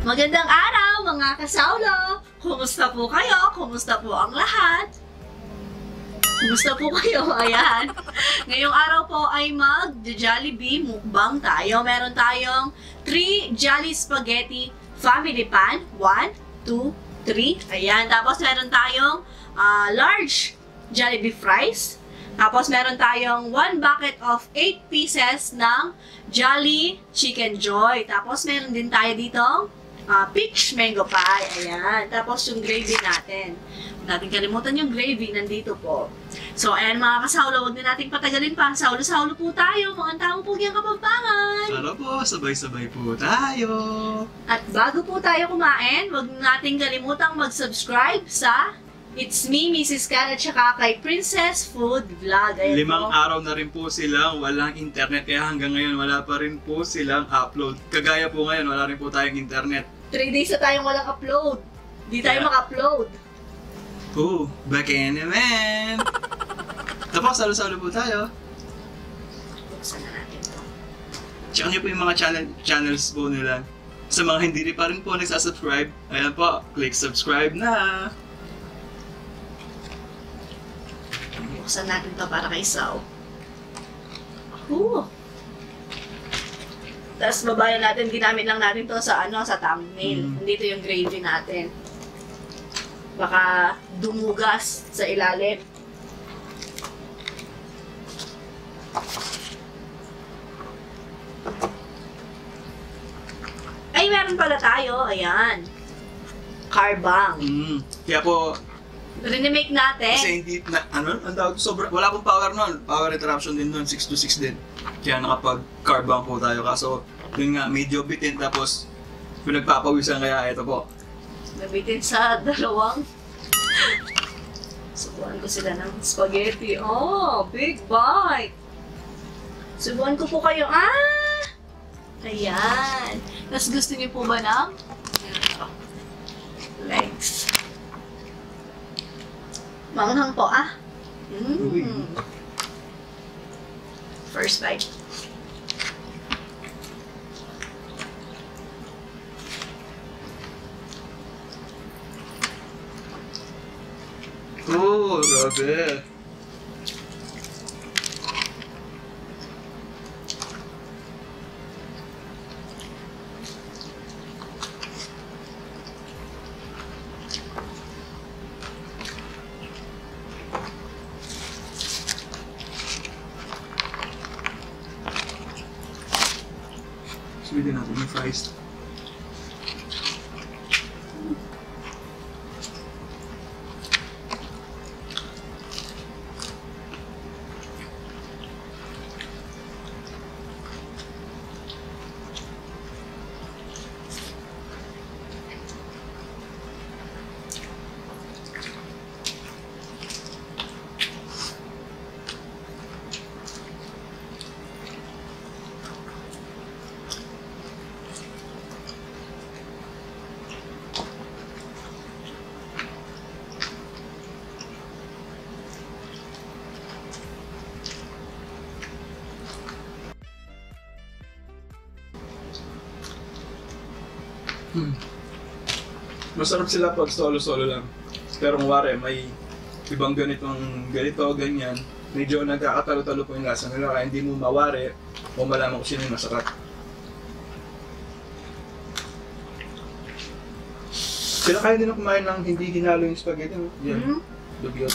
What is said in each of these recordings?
Magandang araw mga kasaulo! Kumusta po kayo? Kumusta po ang lahat? Kumusta po kayo? Ayan. Ngayong araw po ay mag-Jollibee mukbang tayo. Meron tayong 3 Jolly Spaghetti Family Pan. 1, 2, 3. Ayan. Tapos meron tayong large Jollibee fries. Tapos meron tayong 1 bucket of 8 pieces ng Jolly Chicken Joy. Tapos meron din tayo ditong peach mango pie. Ayan. Tapos yung gravy natin. Huwag natin kalimutan yung gravy. Nandito po. So, ayan mga kasaulo. Huwag na natin patagalin pa. Saulo-saulo po tayo. Mga taong pugyang Kapampangan. Tara po, sabay-sabay po tayo. At bago po tayo kumain, huwag natin kalimutang mag-subscribe sa It's Me, Mrs. Kat, at saka kay Princess Food Vlog. Ayan 5 po. araw na rin po silang walang internet. Kaya hanggang ngayon wala pa rin po silang upload. Kagaya po ngayon, wala rin po tayong internet. 3 days na tayong walang upload. Di tayo Yeah. maka-upload. Oh, back in naman. Tapos, salo-salo po tayo. Buksan na natin ito. Check nyo po yung mga channels po nila. Sa mga hindi rin pa rin po nagsasubscribe, ayan po, click subscribe na. Buksan natin ito para kay Sao. Ooh. Tapos babayan natin, ginamit lang natin to sa sa thumbnail. Nandito yung gravy natin. Baka dumugas sa ilalim. Ay, meron pala tayo. Ayan. Carbang. Kaya po, Rinimake natin. kasi hindi na, ang tawag, wala pong power nun. Power interruption din nun, 6 to 6 din. Kaya nakapag-carbang po tayo. Kaso, yun nga, medyo bitin tapos pinagpapawisan kaya ito po. Nabitin sa dalawang. Subuhan ko sila ng spaghetti. Oh, big bite! Subuhan ko po kayo. Ayan. Tapos gusto niyo po ba ng legs? Manghang po, First bite. Oh, grabe. Suwede natin yung fries. Masarap sila pag solo-solo lang. Pero kung wari, may ibang ganito, ganyan, medyo nagkakatalo-talo po yung lasa nila. Kaya hindi mo mawari o malaman kung sino yung masarap. Sila kaya din na kumain ng hindi hinalo yung spaghetti. No? Yan, dugyot.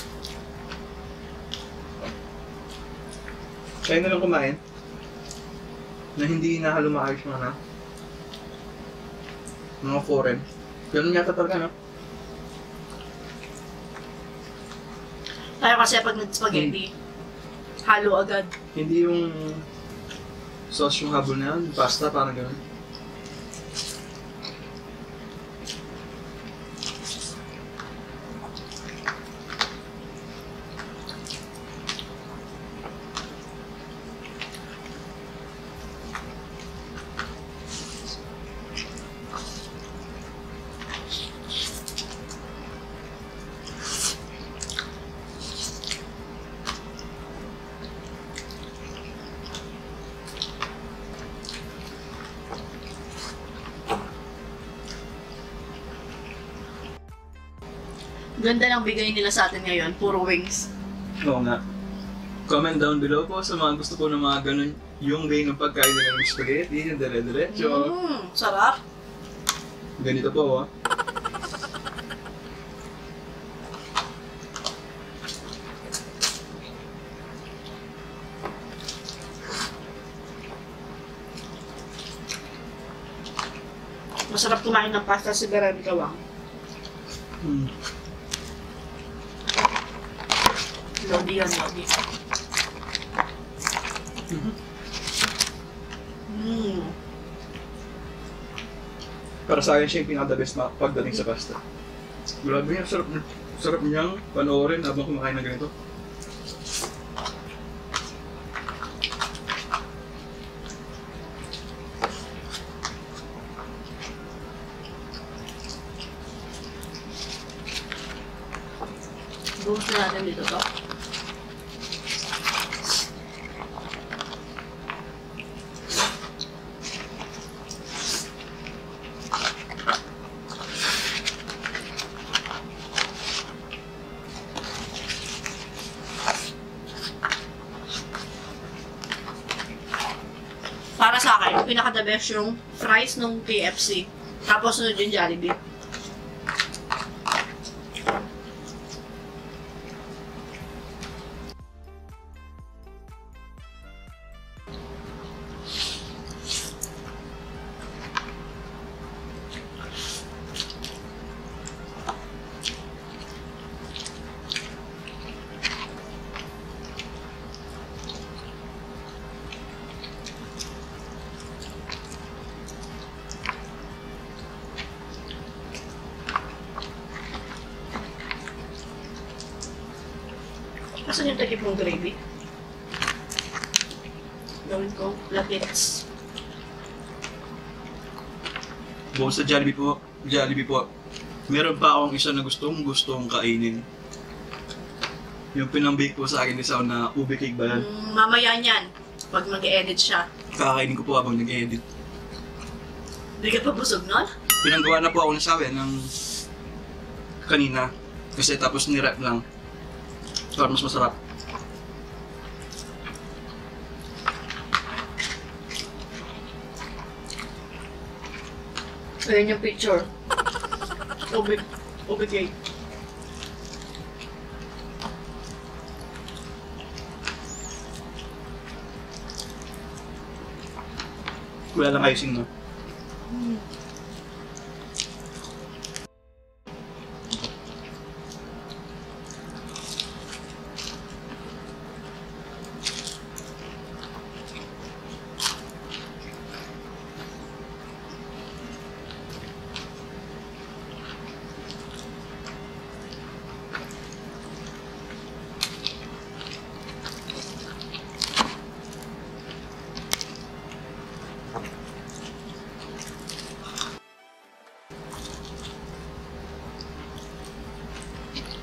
Kaya na lang kumain na hindi hinahalo maayos mga foreign. Ganun yata talaga, no? Tayo kasi pag nag-spaghetti, halo agad. Hindi yung sauce yung habol na yan, pasta, parang gano'n. Ganda ng bigay nila sa atin ngayon, puro wings. Oo nga. Comment down below po sa mga gusto po ng mga ganun yung way ng pagkain nila ng spaghetti, yung dire-diretso. Sarap. Ganito po, oh. Masarap kumain ng pasta si Beren Kawang. Lodi yan, lodi. Para sa akin siya yung pinaka-the best na pagdating sa pasta. Grabe yan, sarap niyang panoorin habang kumakain ng ganito. Buhos na natin dito to. Para sa akin, pinaka-the best yung fries nung KFC. Tapos sunod yung Jollibee. Asan yung takip mong gravy? Gawin ko, lakits. Bukod sa Jollibee po, meron pa akong isa na gustong kainin. Yung pinambake po sa akin ni Sao na ube cake ba yan? Mamaya niyan, pag mag-edit siya. Kakainin ko po habang nag-edit. Hindi ka pa busog nun? Pinanggawa na po ako ng Sao ng kanina. Kasi tapos ni-wrap lang. Para mas masarap. Ayan yung picture. Ube cake. Wala lang icing, no?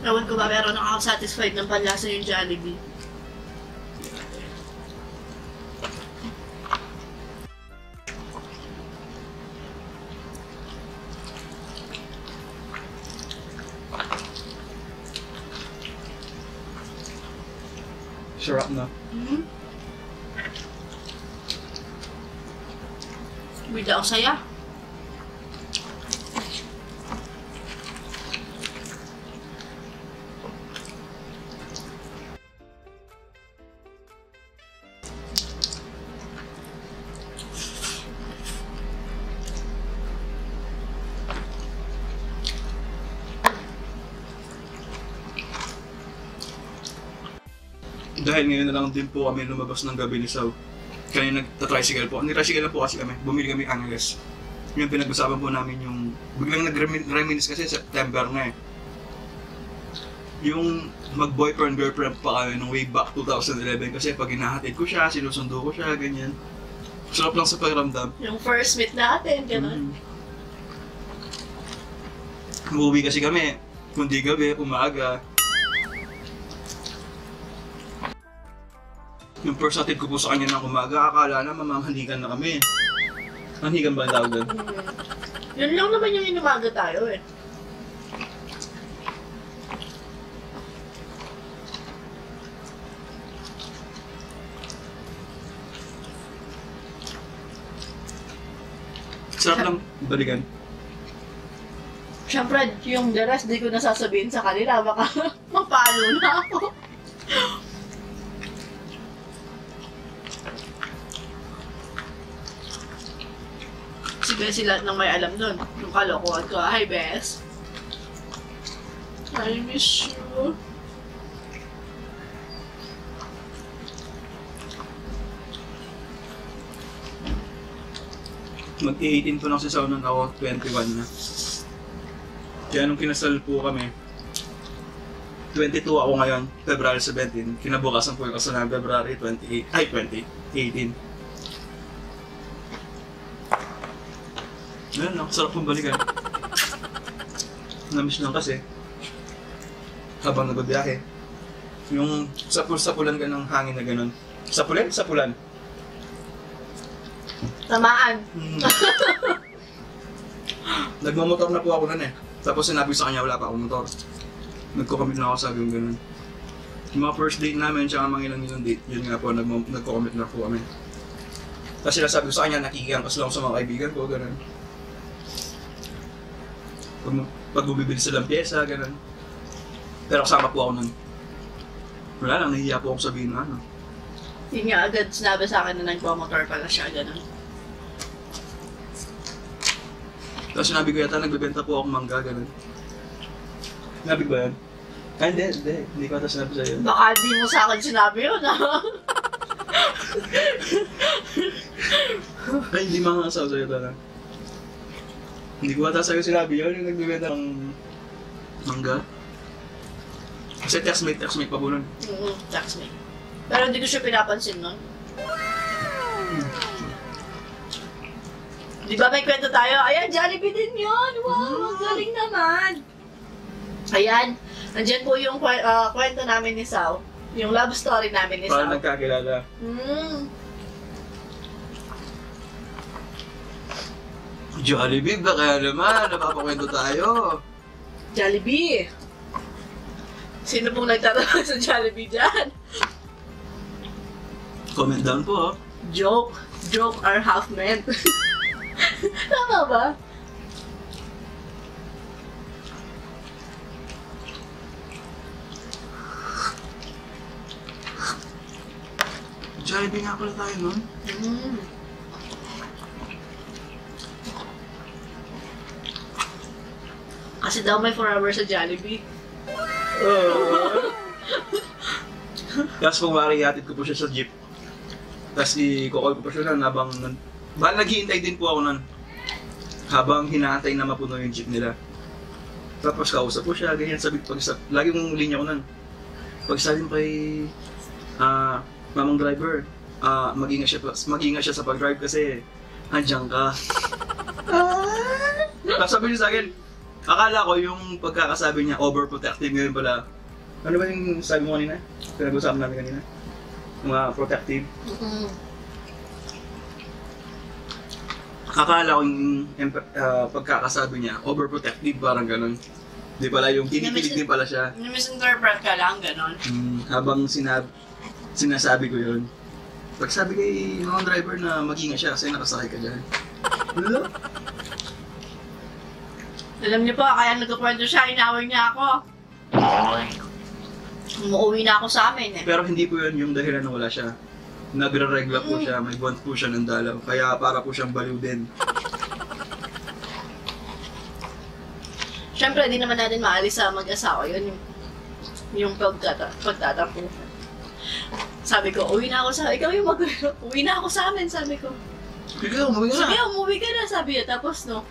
Ewan ko ba, pero nakaka-satisfied ng panlasa yung Jollibee. Sarap na. Bida ang saya. Dahil ngayon na lang din po kami lumabas ng gabi ni Sao. Kanina nagta-tricycle po. Ni-tricycle na po kasi kami. Bumili kami Angeles. Yung pinag-usapan po namin yung... Biglang nag-reminisce kasi September na eh. Yung mag-boyfriend-girlfriend pa kami nung way back 2011 kasi pag hinahatid ko siya, sinusundo ko siya, ganyan. Sarap lang sa pakiramdam. Yung first meet natin, gano'n. Umuwi kasi kami. Kundi gabi, umaga. Yung first hatid ko po sa kanya ng umaga, akala na mamamanigan na kami. Manigan ba ang tawag doon? Yun lang naman yung inumaga tayo eh. Sarap lang balikan. Siyempre, yung the rest, di ko nasasabihin sa kanila. Baka mapalo na ako. Sige sila nang may alam nun. Yung kalokohan ko. Hi, Bes. I miss you. Mag-18 po lang si Saunan ako, 21 na. Kaya nung kinasal po kami, 22 ako ngayon, February 17. Kinabukasan po yung kasalan, February 2018. Ayun lang, sarap pong balikan. Namiss lang kasi, habang nagbabiyahe, yung sapulan ka ng hangin na ganun. Sapulan? Tamaan. Nagmamotor na po ako nun eh. Tapos sinabi ko sa kanya wala pa akong motor. Nagko-commit na ako sa ganun. Yung mga first date namin, tsaka mga ilang date, yun nga po, nagko-commit na po kami. Tapos sinasabi ko sa kanya, nakikiyangkas lang sa mga kaibigan ko, ganun. Pag bumibili silang pyesa, ganun. Pero kasama po ako nun. Wala lang, nahihiya po ako sabihin na ano. Yun nga agad sinabi sa akin na nagpo-motor pala siya, gano'n. Tapos sinabi ko yata, nagbebenta po ako mangga, gano'n. Sinabi ko ba yan? Ah, hindi ko ata sinabi sa'yo. Baka di mo sa akin sinabi yun, ha? Ay, hindi makakasaw sa'yo talaga. Hindi ko ata sa'yo sinabi yun, yung nagbebenta ng mangga. Kasi textmate pa po nun. Textmate. Pero hindi ko siya pinapansin nun. Di ba may kwento tayo? Ayan, Jollibee din yun! Wow, ang galing naman! Ayan, nandyan po yung kwento namin ni Sao. Yung love story namin ni Sao. Paano nagkakilala? Jollibee, baka naman, napapakwento tayo. Jollibee! Sino pong nagtatanong sa Jollibee dyan? Comment down po, oh. Joke are half meant. Tama ba? Jollibee nga pala tayo nun. Kasi daw may forever sa Jollibee. Tapos kung hatid ko po siya sa jeep. Tapos i-call ko pa siya nun habang naghihintay din po ako nun. Habang hinaantay na mapuno yung jeep nila. Tapos kausap ko siya, ganyan sabi ko, lagi mong linya ko nun. Pag sabi mo kay mamang driver, mag-ingat siya sa pag-drive kasi andyan ka. Tapos sabi niya sa akin, akala ko yung pagkakasabi niya overprotective ngayon pala. Ano ba yung sabi mo kanina? Pinag-usapan namin kanina? Mga protective. Akala ko yung pagkakasabi niya, overprotective, parang ganun. Di pala yung kinikilig din pala siya. Misinterpret ka lang, gano'n. Habang sinasabi ko yun. Pag sabi kay mga driver na mag-ingat siya kasi nakasakay ka dyan. Ano? Alam niyo po, kaya nagkukwento siya, inaway niya ako. Umuwi na ako sa amin eh. Pero hindi po yun yung dahilan na wala siya. Nagre-regla po siya, may buwan po siya ng dalaw. Kaya para po siyang baliw din. Siyempre, di naman natin maalis sa mag-asawa yun. Yung pagtatampo. Sabi ko, uwi na ako sa ikaw yung uwi na ako sa amin, sabi ko. Sige, umuwi ka na. Sige, umuwi ka na, sabi niya. Tapos, no,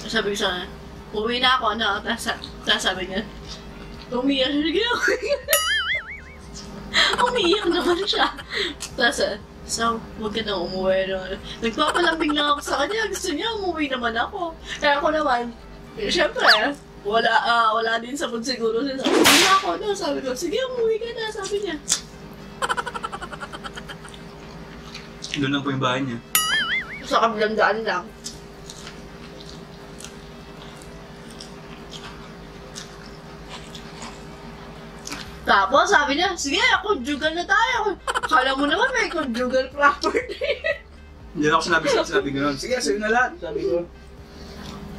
sabi ko sa uwi na ako, no, tapos sabi niya, umiyak, sige, umiyak naman siya. Tapos, so, huwag ka na umuwi. No? Nagpapalambing lang ako sa kanya, gusto niya, umuwi naman ako. Kaya ako naman, syempre, wala din sa mood siguro siya. Uwi na ako, no, sabi ko, sige, umuwi ka na, sabi niya. Doon lang po yung bahay niya. Sa kabilang daan lang. Tapos sabi niya, sige, conjugal na tayo. Kala mo naman may conjugal property. Hindi na ako sinabi gano'n. Sige, sa'yo na lahat. Sabi ko.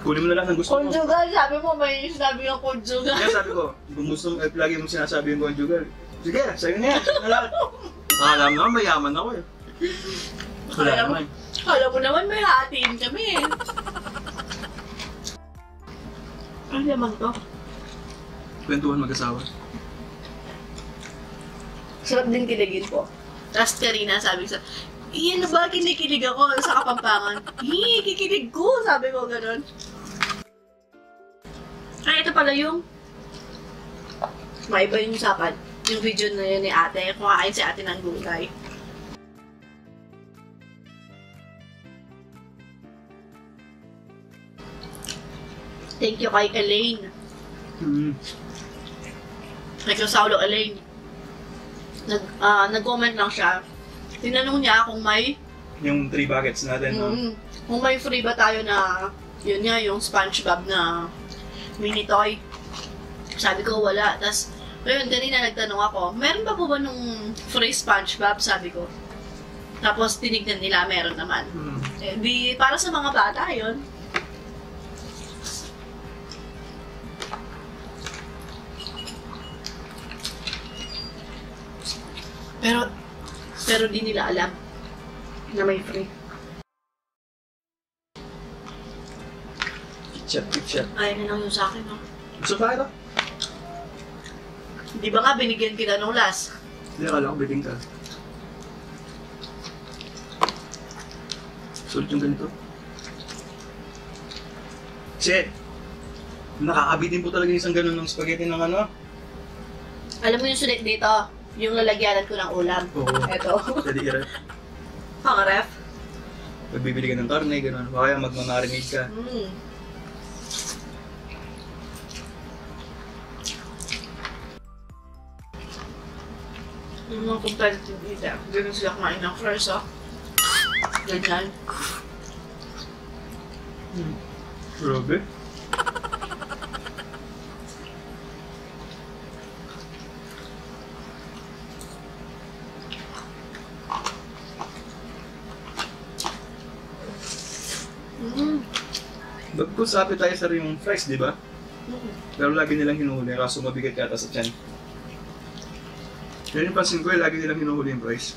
Kunin mo na lang ng gusto mo. Conjugal, sabi mo may sinabi yung conjugal. Kaya sabi ko, kung gusto mo, lagi mong sinasabi yung conjugal. Sige, sa'yo na yan. Sa'yo na lahat. Alam naman, mayaman ako eh. Wala naman. Kala mo naman may hatiin kami eh. Ano naman to? Kwentuhan mag-asawa. Sarap din kiligin po. Tapos Karina sabi ko, iyan na ba kinikilig ako sa Kapampangan? Kikilig ko, sabi ko ganun. Ay, ito pala yung maiba yung usapan. Yung video na yun ni ate, kumakain si ate ng gulay. Thank you kay Elaine. Kay Saulo Elaine. Nag-comment lang siya. Tinanong niya kung may... Yung 3 buckets natin, no? Kung may free ba tayo na... Yun nga, yung SpongeBob na mini toy. Sabi ko, wala. Tapos, ayun, kanina nagtanong ako, meron ba po ba nung free SpongeBob? Sabi ko. Tapos, tinignan nila, meron naman. Eh, para sa mga bata, yun. Pero di nila alam na may free. Ketchup. Ay, na lang yung sa akin, no? Gusto pa ito? Di ba nga binigyan kita nung last? Hindi, akala ko biting ka. Sulit yung ganito. Kasi, nakakabitin po talaga yung isang ganun ng spaghetti ng ano. Alam mo yung sulit dito? Yung lalagyanan ko ng ulam. Oo. Eto. Pwede i-ref. Pang ref. Pagbibili ka ng karne, gano'n. O kaya magmamarinate ka. Yung mga competitive dito. Ganun sila kumain ng fries, oh. Ganyan. Grabe. Bagkus appetizer yung fries, di ba? Pero lagi nilang hinuhuli, kaso mabigat yata sa tiyan. Yan yung pansin ko, lagi nilang hinuhuli yung fries.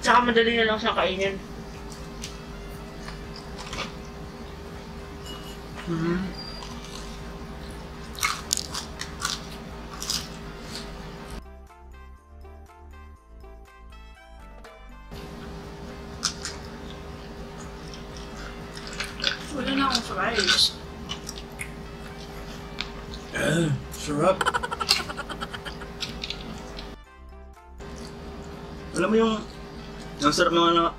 Tsaka madali na lang siya kainin. Wala na akong fries. Sarap. Alam mo yung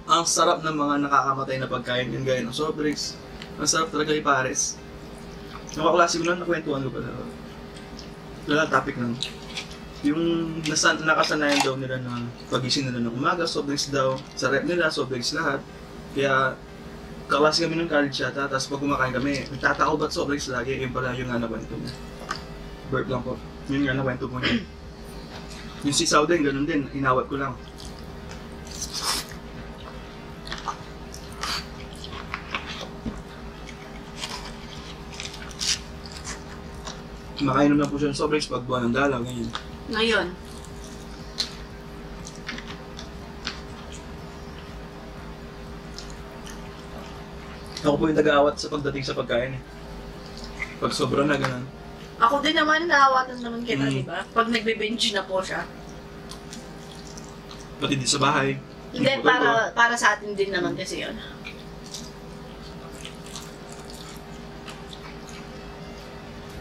ang sarap ng mga nakakamatay na pagkain yun gaya ng soft drinks. Ang sarap talaga yung pares. Yung kaklase ko lang nakwentuhan ko pala. Wala topic lang. Yung nakasanayan daw nila na pagising nila ng umaga, soft drinks daw. Sa rep nila, soft drinks lahat. Kaya kaklase kami ng college yata, tapos pag kumakain kami, nagtatakaw ba't soft drinks lagi? Yun pala yung nga nakwento mo. Burp lang po. Yun nga nakwento mo niya. Yung si Sau din, ganun din. Inawat ko lang. Makainom na po siya ng soft drinks pag buwan ng dalaw, ganyan. Ngayon. Ako po yung nag-aawat sa pagdating sa pagkain eh. Pag sobra na, ganun. Ako din naman, naawatan naman kita, di ba? Pag nagbe-binge na po siya. Pati di sa bahay. Hindi, para sa atin din naman kasi yun.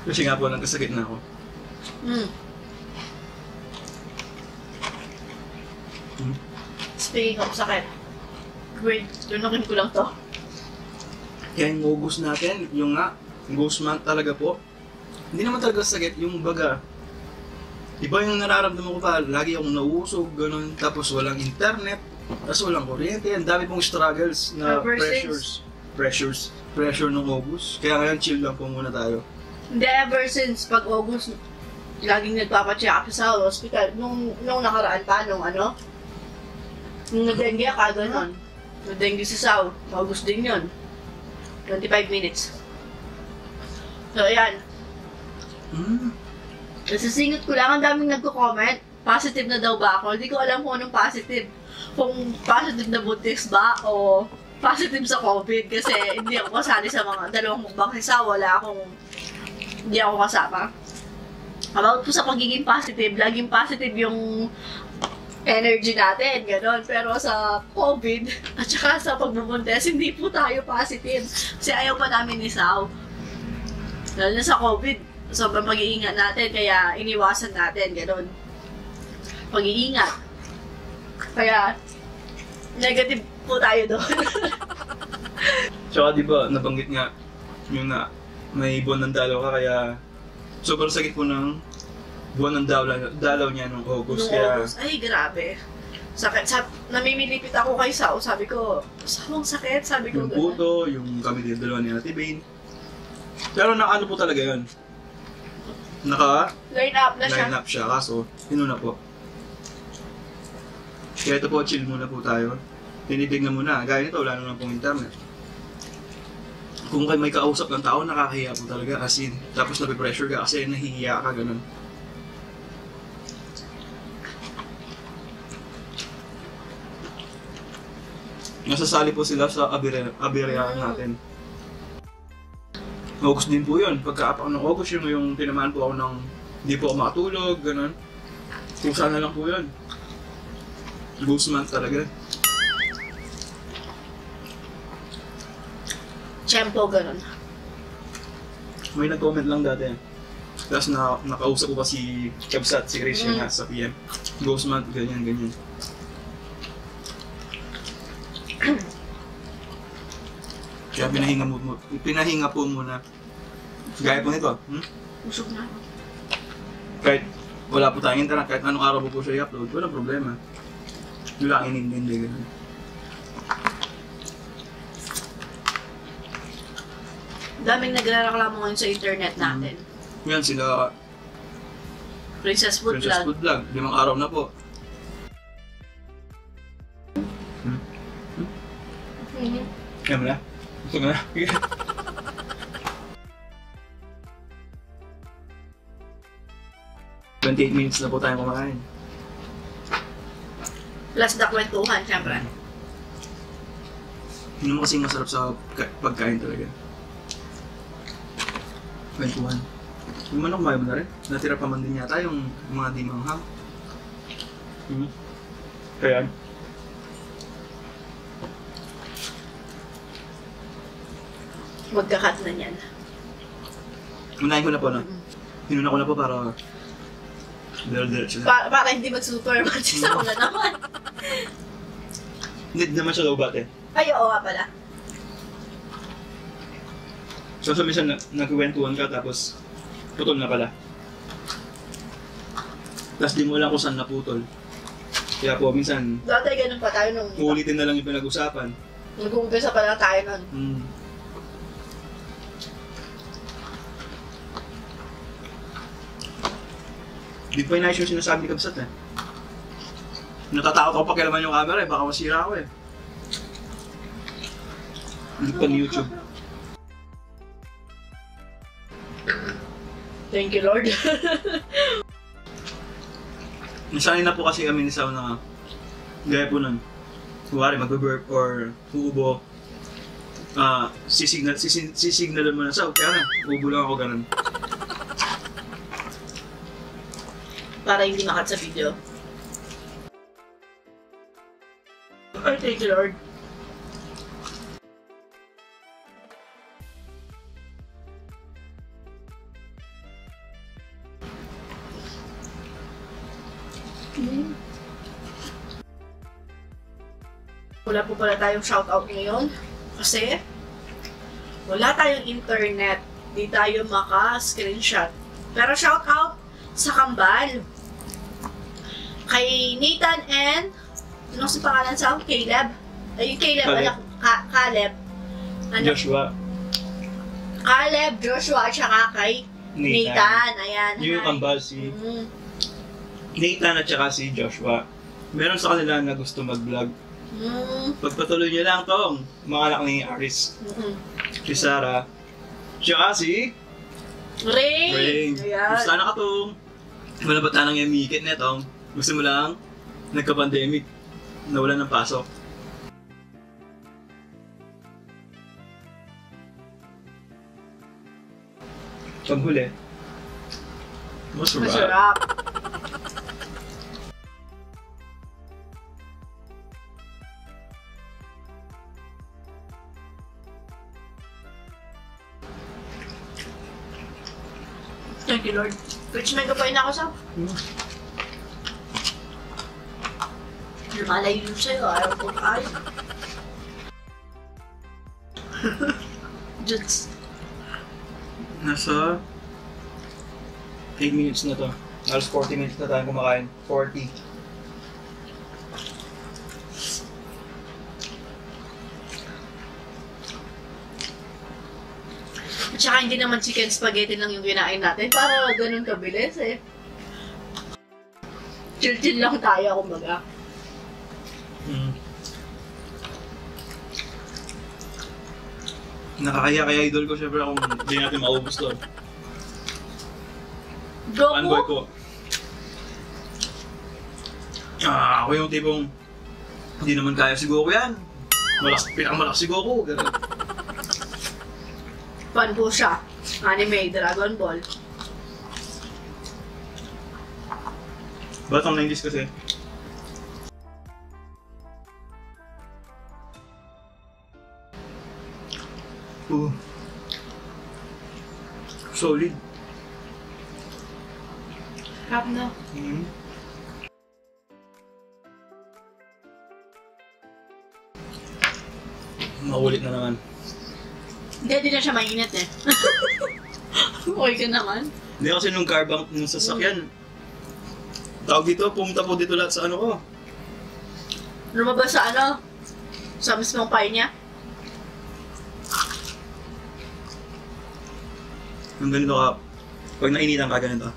Kasi nga po, nagkasakit na ako. Speaking of sakit, wait, tunukin ko lang to. Kaya yung August natin, yung August month talaga po, hindi naman talaga sakit, yung baga. Iba yung nararamdaman ko pa, lagi akong nauusog, ganun, tapos walang internet, tapos walang kuryente, ang dami pong struggles na pressure nung August. Kaya ngayon chill lang po muna tayo. Hindi, ever since pag August, laging nagpapacheck up sa hospital. Nung nakaraan pa, nung nag-dengue ka, gano'n. Nag-dengue sa Sao, August din yun. 25 minutes. So, ayan. Nasisingit ko lang, ang daming nagko-comment. Positive na daw ba ako? Hindi ko alam kung anong positive. Kung positive na buntis ba o positive sa COVID. Kasi hindi ako kasali sa mga dalawang mukbang sa hindi ako kasama. About po sa pagiging positive, laging positive yung energy natin, gano'n. Pero sa COVID, at saka sa pagbubuntes, hindi po tayo positive. Kasi ayaw pa namin ni Sao. Lalo na sa COVID, sobrang mag-iingat natin, kaya iniwasan natin, gano'n. Pag-iingat. Kaya, negative po tayo doon. Tsaka di ba, nabanggit nga, yung na may buwan ng dalaw ka, kaya sobrang sakit po ng buwan ng dalaw niya nung August. August. Ay, grabe. Sakit. Namimilipit ako kay Sao. Sabi ko, Sao, sakit. Sabi ko, yung puto, yung kami din dalawa ni Ate Bane. Pero ano po talaga yun? Line up na siya. Line up siya, kaso inuna po. Kaya ito po, chill muna po tayo. Tinitignan muna. Gaya nito, wala naman pong internet. Kung may kausap ng tao, nakakahiya po talaga kasi tapos nabipressure ka kasi nahihiya ka, ganun. Nasasali po sila sa abiryahan natin. August din po yun. Pagkaapak ng August, yung tinamaan po ako ng hindi po ako makatulog, ganun. Kung sana lang po yun. Ghost month talaga. Tiyempo, ganun. May nag-comment lang dati. Tapos nakausap ko pa si Kabsat, si Christian nga sa PM. Ghost month, ganyan, ganyan. Kaya pinahinga po muna. Gaya po nito. Usog na ako. Kahit wala po tayong internet, kahit anong araw po siya i-upload, walang problema. Yung lang inintindi, gano'n. Daming nagre-reklamo ngayon sa internet natin. Yan sila, Princess Food Princess Vlog. Food Vlog, 5 araw na po. Yan mo na? Gusto mo na? 28 minutes na po tayo kumakain. Plus the kwentuhan, syempre. Yun naman kasing masarap sa pagkain talaga. Kwentuhan. Yung manok, kumain mo na rin. Natira pa man din yata yung mga di manghang. Kaya? Magkakat na niyan. Unahin ko na po na. Hinuna ko na po para diretso na. Para hindi mag-superman sa wala naman. Hindi naman siya low bat eh. Ay, oo nga pala. So minsan nagkwentuhan ka tapos putol na pala. Tapos di mo lang kung saan naputol. Kaya po minsan Dati ganun pa tayo nung uulitin na lang yung pinag-usapan. nag-uumpisa pa lang tayo nun. Di pa inayos yung sinasabi ni Kabsat eh. Natatakot ako pakialaman yung camera eh, baka masira ako eh. Hindi pa ni YouTube. Thank you, Lord. Nasanay na po kasi kami ni Sao na gaya po nun. Kuwari mag-burp or uubo. Sisignalan mo na Sao, kaya na, uubo lang ako ganun. Para hindi makat sa video. Ay, thank you, Lord. Wala po pala tayong shoutout ngayon kasi wala tayong internet. Di tayo maka-screenshot. Pero shoutout sa Kambal. Kay Nathan and ano si pangalan sa Caleb? Ay, yung Caleb, Caleb. Caleb. Ano? Joshua. Caleb, Joshua, at saka kay Nathan, ayan. Yung Hi. kambal, si Mm. Nathan at saka si Joshua. Meron sa kanila na gusto mag-vlog. Pagpatuloy niyo lang tong mga anak ni Aris, si Sarah, tsaka si Ring! Ayan. Gusto na ka tong wala ba tanang yung mikit na itong gusto mo lang nagka-pandemic, nawala ng pasok. Paghuli, masarap. Masarap. Thank you, Lord. Which may kapain ako sa... Lumalayo sa'yo, ayaw ko kayo. Just... Nasa 8 minutes na to. Alas 40 minutes na tayo kumakain. 40. At saka hindi naman chicken spaghetti lang yung kinain natin. Para ganun kabilis eh. Chill-chill lang tayo, kumbaga. Nakakaya kaya idol ko syempre kung hindi natin maubos to. Fanboy Goku? ko. Ako yung tipong hindi naman kaya si Goku yan. Pinakamalakas si Goku. Ganun. Fan po siya. Anime, Dragon Ball. Batang 90s kasi. Solid. Harap na. Maulit na naman. Hindi na siya mainit eh. Okay ka naman. Hindi kasi nung car bank nung sasakyan. Tawag dito, pumunta po dito lahat sa ano ko. Lumabas sa ano? Sa mismong pie niya? Nung ganito ka, pag nainitan ka ganito.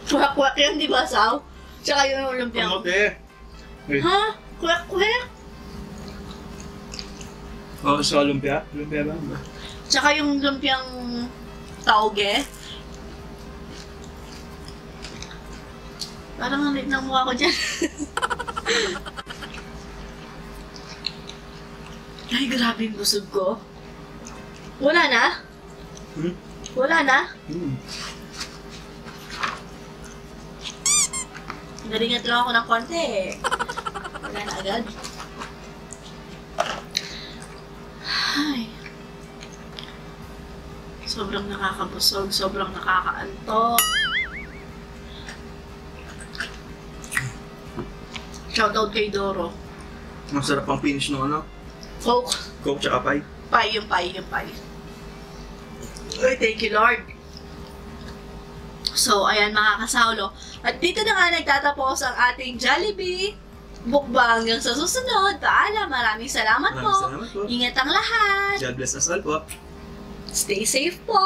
Kwak-kwak yan, di ba, Saw? Tsaka yung lumpiang... Kamote! Ha? Kwak-kwak? Oo, sa lumpia? Lumpia ba? Tsaka yung lumpiang tauge. Parang ang lit ng mukha ko dyan. Ay, grabe yung busog ko. Wala na? Wala na? Naringat lang ako ng konti eh. Wala na agad. Ay. Sobrang nakakabusog, sobrang nakakaantok. Shoutout kay Doro. Masarap ang finish ng ano? Coke. Coke tsaka pie. Pie. Ay, thank you, Lord. So, ayan mga kasaulo. At dito na nga nagtatapos ang ating Jollibee mukbang. Hanggang sa susunod. Paalam. Maraming salamat po. Maraming salamat po. Ingat ang lahat. God bless us all po. Stay safe po.